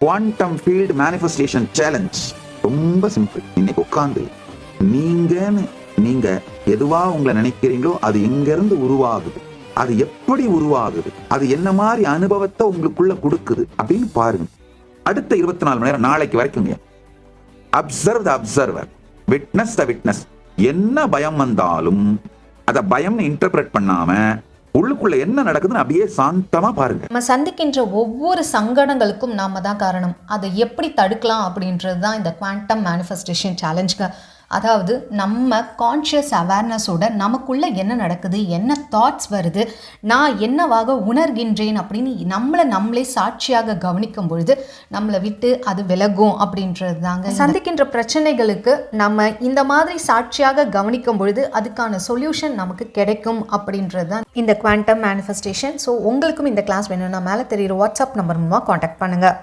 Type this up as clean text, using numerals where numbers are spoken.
Quantum field manifestation challenge ரொம்ப simple. இன்னைக்கு உட்காந்து நீங்க எதுவா உங்களை நினைக்கிறீங்களோ அது எங்க இருந்து உருவாகுது, அது எப்படி உருவாகுது, அது என்ன மாதிரி அனுபவத்தை உங்களுக்குள்ள கொடுக்குது அப்படின்னு பாருங்க. அடுத்த 24 மணி நேரம் நாளைக்கு வரைக்கும் observe the observer, witness the witness. என்ன பயம் வந்தாலும் அதை பயம்னு இன்டர்பிரட் பண்ணாம உள்ளுக்குள்ள என்ன நடக்குதுன்னு அப்படியே சாந்தமா பாருங்க. நம்ம சந்திக்கின்ற ஒவ்வொரு சங்கடங்களுக்கும் நாம தான் காரணம். அதை எப்படி தடுக்கலாம் அப்படின்றது தான் இந்த குவாண்டம் மேனிஃபெஸ்டேஷன் சேலஞ்சுக்கு. அதாவது நம்ம கான்ஷியஸ் அவேர்னஸோட நமக்குள்ள என்ன நடக்குது, என்ன தாட்ஸ் வருது, நான் என்னவாக உணர்கின்றேன் அப்படின்னு நம்மளே சாட்சியாக கவனிக்கும் பொழுது நம்மளை விட்டு அது விலகும் அப்படின்றது தாங்க. சந்திக்கின்ற பிரச்சனைகளுக்கு நம்ம இந்த மாதிரி சாட்சியாக கவனிக்கும் பொழுது அதுக்கான சொல்யூஷன் நமக்கு கிடைக்கும் அப்படின்றது தான் இந்த குவாண்டம் மேனிஃபெஸ்டேஷன். ஸோ உங்களுக்கும் இந்த கிளாஸ் வேணும்னா மேலே தெரியுற வாட்ஸ்அப் நம்பர் மூலமாக காண்டாக்ட் பண்ணுங்கள்.